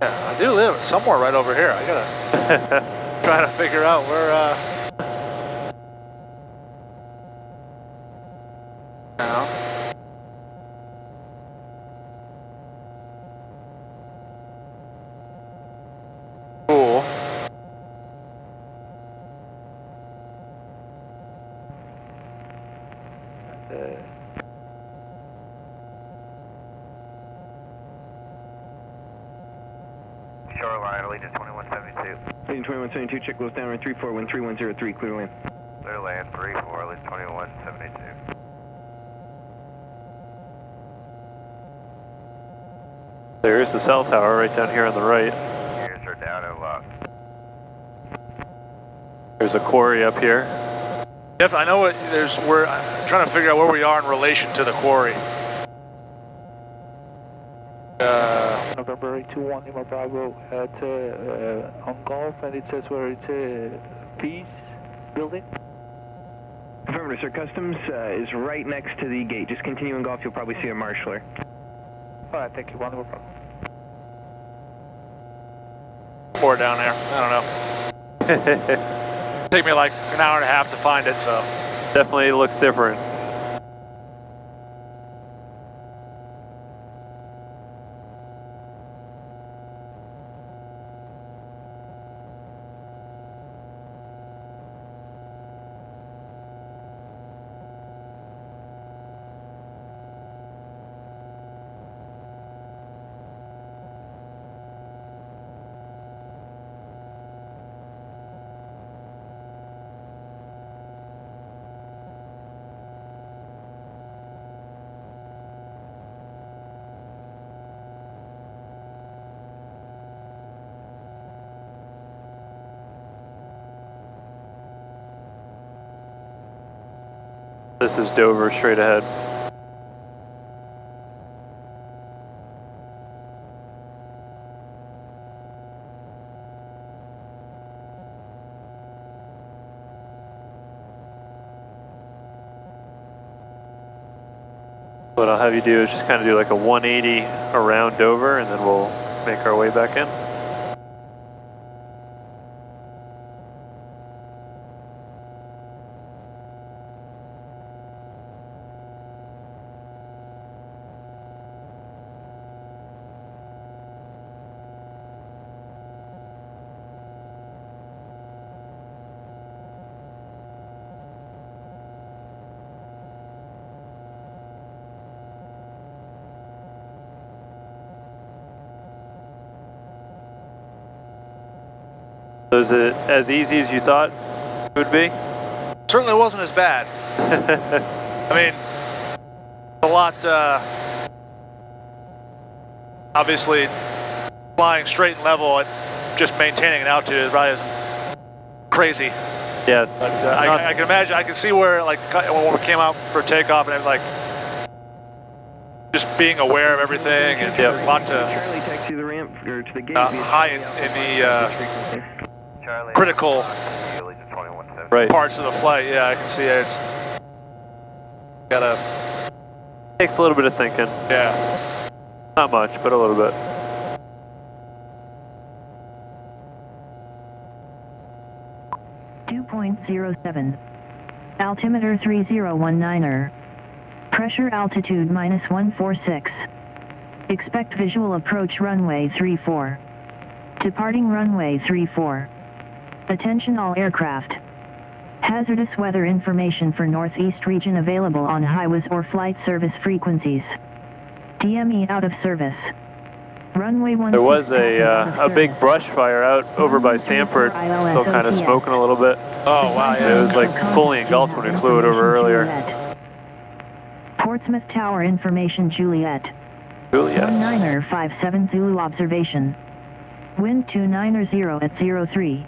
Speaker 5: Yeah, I do live somewhere right over here. I gotta try to figure out where. Now. Cool.
Speaker 12: Shoreline, Allegiant 2172.
Speaker 2: Leading 2172, check goes down, 3413-103, clear land.
Speaker 12: Clear land. land 34, LH 2172.
Speaker 1: There's the cell tower right down here on the right.
Speaker 12: Gears are down and locked.
Speaker 1: There's a quarry up here.
Speaker 5: Jeff, I know we're trying to figure out where we are in relation to the quarry.
Speaker 10: November 821 Lima Bravo at on Golf, and it says where it's Peace Building.
Speaker 2: Affirmative, sir. Customs is right next to the gate. Just continue in Golf, you'll probably see a marshaller.
Speaker 10: All right, thank you. One more problem.
Speaker 5: Or down there, I don't know. Take me like an hour and a half to find it, so.
Speaker 1: Definitely looks different. This is Dover straight ahead. What I'll have you do is just kind of do like a 180 around Dover, and then we'll make our way back in. So is it as easy as you thought it would be?
Speaker 5: Certainly wasn't as bad. I mean, a lot, obviously, flying straight and level and just maintaining an altitude is probably isn't crazy.
Speaker 1: Yeah.
Speaker 5: But I can imagine, I can see where, like, when we came out for takeoff and it was like, just being aware of everything, and there's a lot to,
Speaker 2: Charlie takes you the ramp, or to the gate.
Speaker 5: high in the critical parts of the flight. Yeah, I can see it. It's gotta.
Speaker 1: Takes a little bit of thinking.
Speaker 5: Yeah.
Speaker 1: Not much, but a little bit.
Speaker 13: .07. Altimeter 3019er. Pressure altitude -146. Expect visual approach runway 34. Departing runway 34. Attention all aircraft. Hazardous weather information for Northeast region available on highways or flight service frequencies. DME out of service. Runway 16.
Speaker 1: There was a big brush fire out over by Sanford, still kind of smoking a little bit.
Speaker 5: Oh wow, yeah.
Speaker 1: It was like fully engulfed when we flew it over earlier.
Speaker 13: Portsmouth Tower information Juliet.
Speaker 1: Juliet.
Speaker 13: 1957 Zulu observation. Wind 290 at 03.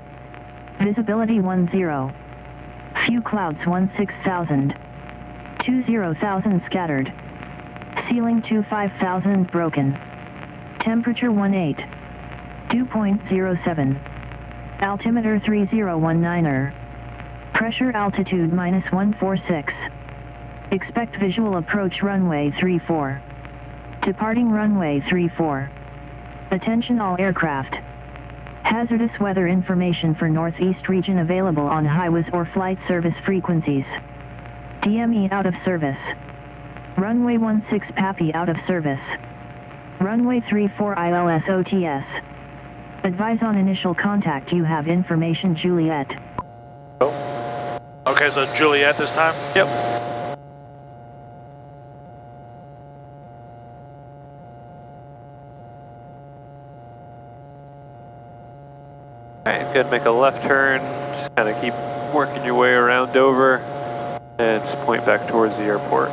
Speaker 13: Visibility 10. Few clouds 16,000. 20,000 scattered. Ceiling 25,000 broken. Temperature 18. Dew point 07. Altimeter 3019er. Pressure altitude -146. Expect visual approach runway 34. Departing runway 34. Attention all aircraft. Hazardous weather information for Northeast region available on highways or flight service frequencies. DME out of service. Runway 16 Pappy out of service. Runway 34 ILS OTS. Advise on initial contact. You have information Juliet.
Speaker 5: Okay, so Juliet this time?
Speaker 1: Yep. Alright, good, make a left turn, just kind of keep working your way around Dover and just point back towards the airport.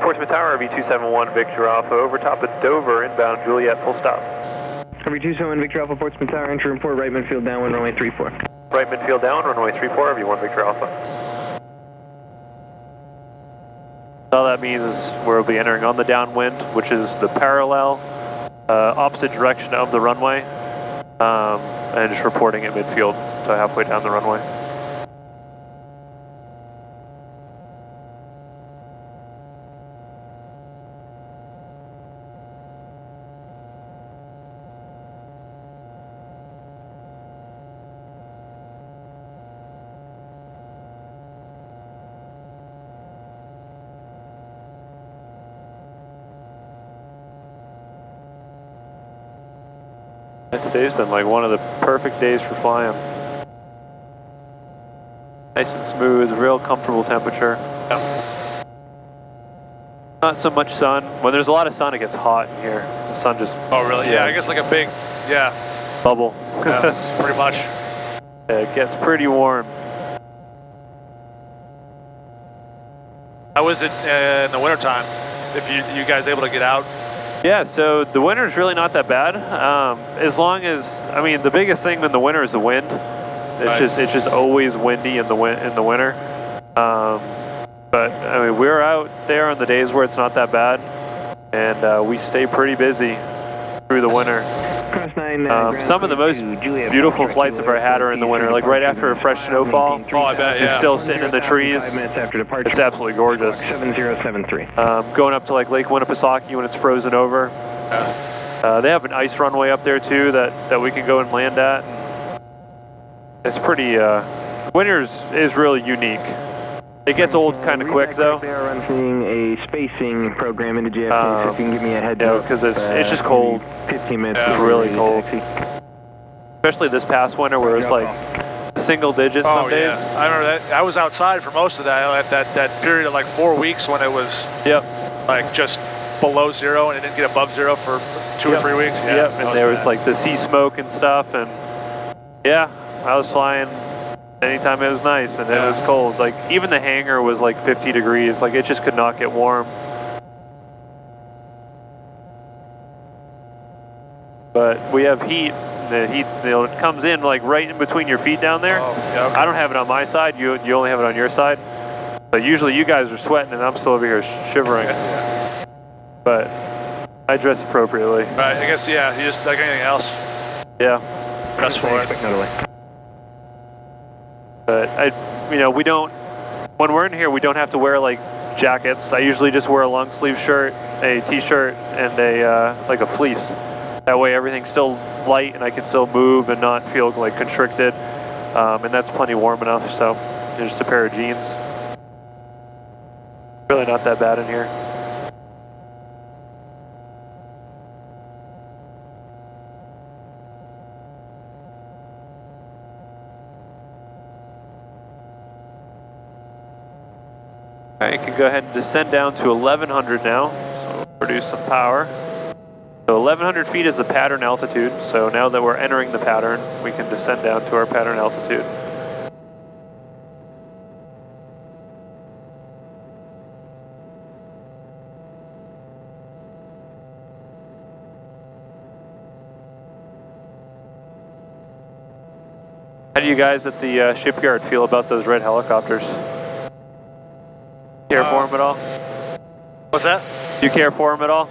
Speaker 1: Portsmouth Tower, RV271 Victor Alpha, over top of Dover, inbound Juliet, full stop.
Speaker 2: RV271 Victor Alpha, Portsmouth Tower, enter report, right midfield downwind, runway 34.
Speaker 1: Right midfield down, runway 34, RV1 Victor Alpha. All that means is we'll be entering on the downwind, which is the parallel, opposite direction of the runway, and just reporting at midfield, so halfway down the runway. Today's been like one of the perfect days for flying. Nice and smooth, real comfortable temperature. Yeah. Not so much sun. When there's a lot of sun, it gets hot in here. The sun just...
Speaker 5: Oh, really? Yeah, I guess like a big,
Speaker 1: bubble.
Speaker 5: Yeah, pretty much.
Speaker 1: Yeah, it gets pretty warm.
Speaker 5: How is it in the wintertime? If you guys able to get out?
Speaker 1: Yeah, so the winter is really not that bad. As long as, I mean, the biggest thing in the winter is the wind. It's just always windy in the winter. But I mean, we're out there on the days where it's not that bad, and we stay pretty busy through the winter. Some of the most beautiful flights I've ever had are in the winter, like right after a fresh snowfall.
Speaker 5: Oh, I bet, yeah.
Speaker 1: You're still sitting in the trees. It's absolutely gorgeous.
Speaker 2: 7073.
Speaker 1: Going up to like Lake Winnipesaukee when it's frozen over. They have an ice runway up there too that we can go and land at. It's pretty, winter is really unique. It gets old kind of quick though.
Speaker 2: They are running a spacing program into JFK, so if you can give me a heads up.
Speaker 1: Because it's just cold.
Speaker 2: 15 minutes.
Speaker 1: It's really cold. Especially this past winter where it was like single digits some days.
Speaker 5: Yeah. I remember that. I was outside for most of that, that period of like 4 weeks when it was like just below zero and it didn't get above zero for 2 or 3 weeks. Yeah,
Speaker 1: and there was like the sea smoke and stuff, and yeah, I was flying anytime it was nice and it was cold. Like even the hangar was like 50 degrees, like it just could not get warm. But we have heat. The heat, it comes in like right in between your feet down there. I don't have it on my side. You only have it on your side. But usually you guys are sweating and I'm still over here shivering. But I dress appropriately.
Speaker 5: Right. I guess you just like anything else.
Speaker 1: Yeah.
Speaker 5: Dress for it.
Speaker 1: But we don't. When we're in here, we don't have to wear like jackets. I usually just wear a long sleeve shirt, a t-shirt, and like a fleece. That way everything's still light and I can still move and not feel like constricted. And that's plenty warm enough, so just a pair of jeans. Really not that bad in here. Alright, you can go ahead and descend down to 1100 now, so we'll produce some power. So 1100 feet is the pattern altitude, so now that we're entering the pattern, we can descend down to our pattern altitude. How do you guys at the shipyard feel about those red helicopters? Care for them at all?
Speaker 5: What's that?
Speaker 1: Do you care for them at all?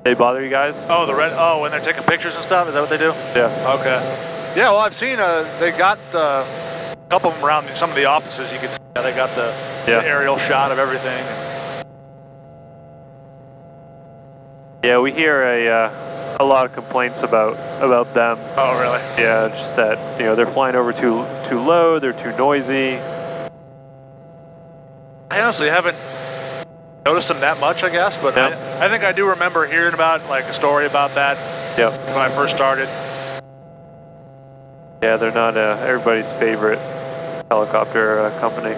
Speaker 1: They bother you guys?
Speaker 5: Oh, the red. Oh, when they're taking pictures and stuff. Is that what they do?
Speaker 1: Yeah.
Speaker 5: Okay. Yeah. Well, I've seen. They got a couple of them around some of the offices. You could see Yeah, they got the aerial shot of everything.
Speaker 1: Yeah, we hear a lot of complaints about them.
Speaker 5: Oh, really?
Speaker 1: Yeah, just that they're flying over too low, they're too noisy.
Speaker 5: I honestly haven't noticed them that much, I guess, but I think I do remember hearing about like a story about that. When I first started.
Speaker 1: Yeah, they're not everybody's favorite helicopter company.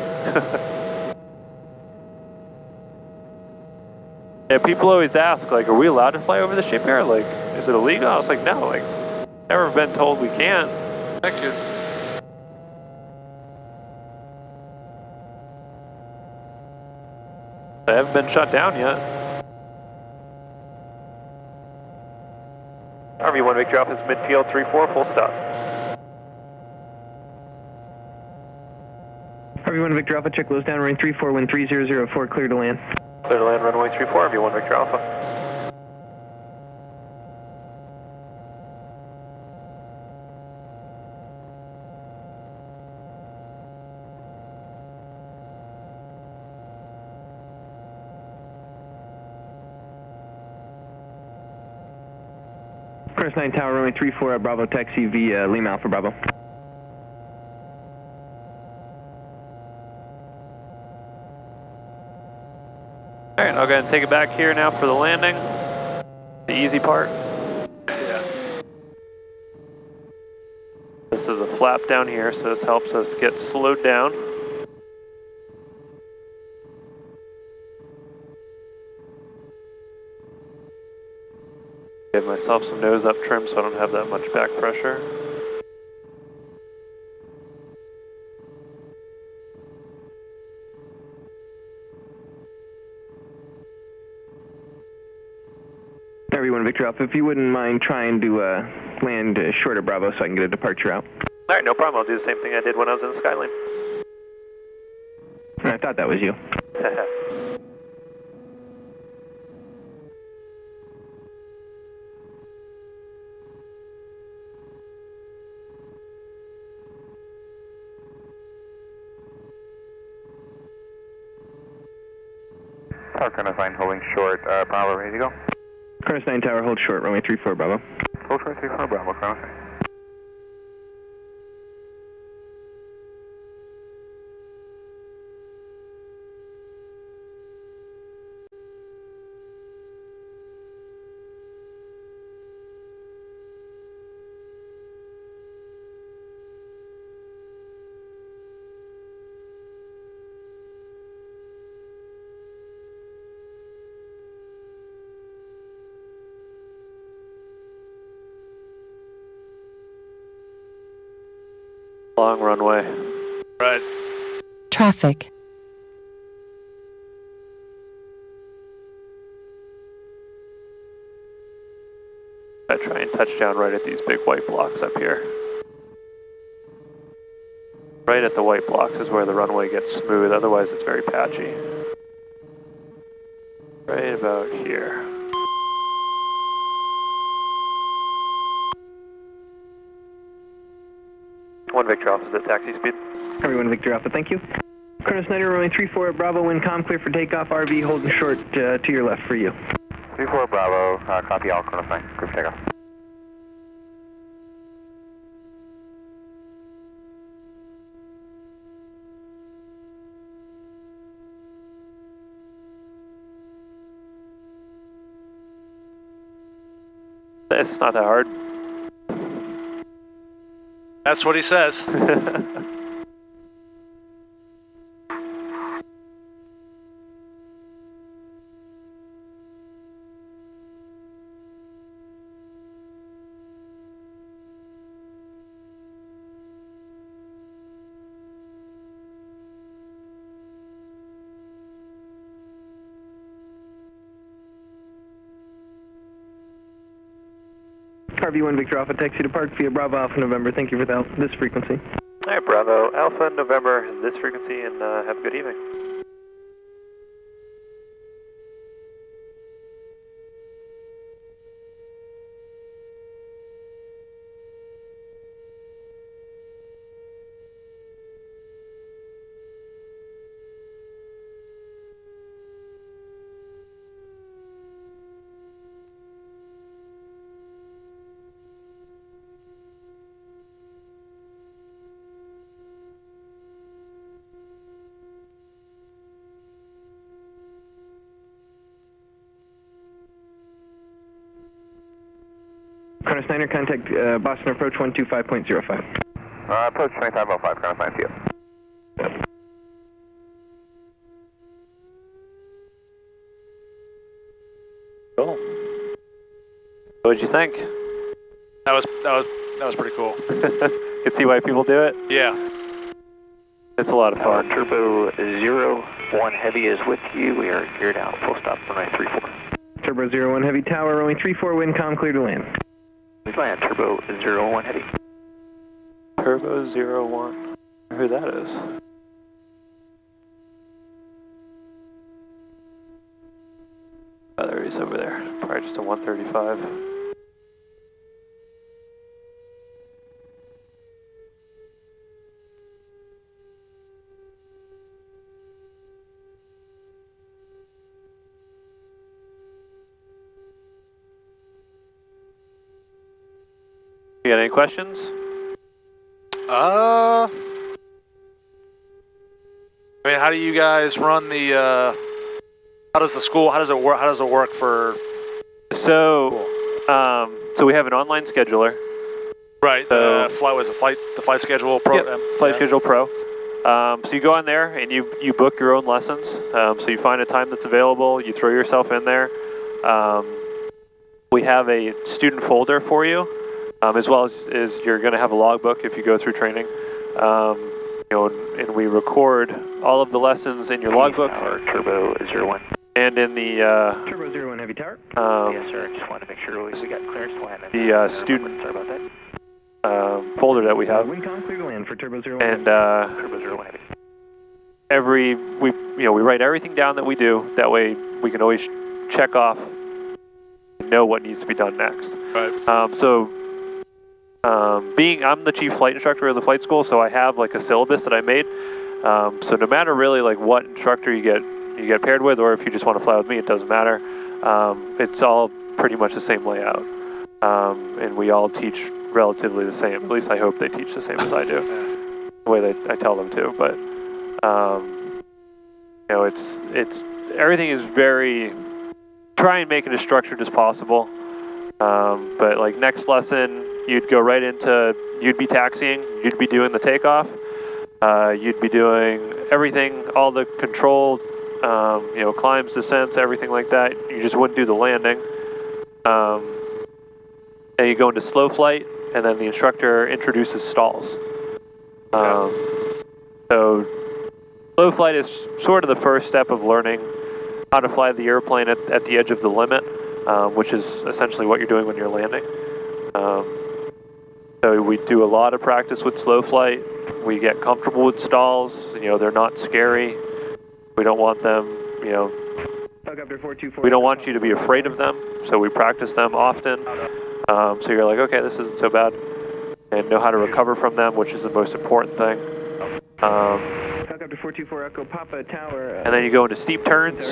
Speaker 1: Yeah, people always ask, like, are we allowed to fly over the shipyard? Like, is it illegal? I was like, no, like, never been told we can't.
Speaker 5: Thank you.
Speaker 1: They haven't been shut down yet. RV1 Victor Alpha is midfield 3-4, full stop.
Speaker 2: RV1 Victor Alpha, check lows down, running 34, wind 3004, clear to land.
Speaker 1: Clear to land, runway 34, RV1 Victor Alpha.
Speaker 2: Chorus 9 Tower, runway 34, Bravo taxi via Lima Alpha Bravo.
Speaker 1: Alright, I'll go ahead and take it back here now for the landing. The easy part.
Speaker 5: Yeah.
Speaker 1: This is a flap down here, so this helps us get slowed down. Give myself some nose up trim so I don't have that much back pressure.
Speaker 2: Everyone, Victor Alpha, if you wouldn't mind trying to land short of Bravo so I can get a departure out.
Speaker 1: Alright, no problem. I'll do the same thing I did when I was in the Skyline.
Speaker 2: I thought that was you.
Speaker 4: Tower Current 9 holding short, Bravo, ready to go?
Speaker 2: Chorus 9 Tower, hold short, runway 34 Bravo.
Speaker 4: Hold short 34 Bravo, Current 9.
Speaker 1: Long runway.
Speaker 5: Right.
Speaker 14: Traffic.
Speaker 1: I try and touch down right at these big white blocks up here. Right at the white blocks is where the runway gets smooth, otherwise it's very patchy. Right about here. One Victor Alpha is at taxi speed.
Speaker 2: Everyone, Victor Alpha, thank you. Colonel Snyder, runway 34 Bravo, wind calm, clear for takeoff, RV holding short to your left for you.
Speaker 4: 34 Bravo, copy all, Colonel 9, clear for takeoff.
Speaker 1: It's not that hard.
Speaker 5: That's what he says.
Speaker 2: RV1 Victor Alpha, taxi to park via Bravo Alpha November. Thank you for this frequency.
Speaker 1: Alright, Bravo Alpha November, this frequency, and have a good evening.
Speaker 2: Kronos Niner, contact Boston approach 125.05.
Speaker 12: Approach 2505, Kronos 9 field.
Speaker 1: Cool. What did you think?
Speaker 5: That was pretty cool.
Speaker 1: Could see why people do it?
Speaker 5: Yeah.
Speaker 1: It's a lot of fun.
Speaker 7: Turbo 01 Heavy is with you. We are geared out. Full stop, runway 34.
Speaker 2: Turbo 01 Heavy Tower, runway 34, wind calm, clear to land.
Speaker 7: Please land, Turbo 01 Heavy.
Speaker 1: Turbo 01. I wonder who that is. Oh, there he is over there. Probably just a 135. You got any questions?
Speaker 5: I mean, how do you guys run the, how does it work for?
Speaker 1: So we have an online scheduler.
Speaker 5: Right,
Speaker 1: So,
Speaker 5: the flight schedule pro.
Speaker 1: Yep, Flight Schedule Pro. So you go on there and you book your own lessons. So you find a time that's available, you throw yourself in there. We have a student folder for you, as well as you're going to have a logbook if you go through training. And we record all of the lessons in your logbook.
Speaker 7: Tower, Turbo 01.
Speaker 1: And in the
Speaker 2: Turbo 01 Heavy Tower.
Speaker 7: Yes, sir. Just wanted to make sure we got clearance to land.
Speaker 1: The student
Speaker 7: Sorry about that.
Speaker 1: folder that we have.
Speaker 2: Wind calm, clear to land for Turbo 01.
Speaker 1: And
Speaker 7: Turbo 01 Heavy.
Speaker 1: we write everything down that we do. That way we can always check off and know what needs to be done next.
Speaker 5: Right.
Speaker 1: I'm the chief flight instructor of the flight school, so I have like a syllabus that I made. So no matter really like what instructor you get paired with, or if you just want to fly with me, it doesn't matter. It's all pretty much the same layout, and we all teach relatively the same. At least I hope they teach the same as I do, the way that I tell them to. But it's everything is very try and make it as structured as possible. But like next lesson, you'd go right into, you'd be taxiing, you'd be doing the takeoff, you'd be doing everything, all the controlled, climbs, descents, everything like that. You just wouldn't do the landing. Then you go into slow flight, and then the instructor introduces stalls. So slow flight is sort of the first step of learning how to fly the airplane at the edge of the limit, which is essentially what you're doing when you're landing. So we do a lot of practice with slow flight. We get comfortable with stalls. They're not scary. We don't want them, we don't want you to be afraid of them, so we practice them often. So you're like, okay, this isn't so bad. And know how to recover from them, which is the most important thing.
Speaker 2: Helicopter 424 Echo Papa Tower.
Speaker 1: And then you go into steep turns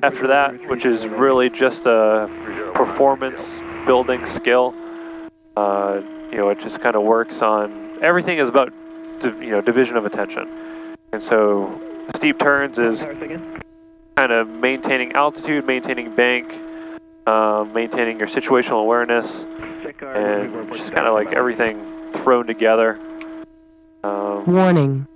Speaker 1: after that, which is really just a performance building skill. It just kind of works on, everything is about, division of attention. And so steep turns is kind of maintaining altitude, maintaining bank, maintaining your situational awareness, and just kind of like everything thrown together.
Speaker 14: Warning.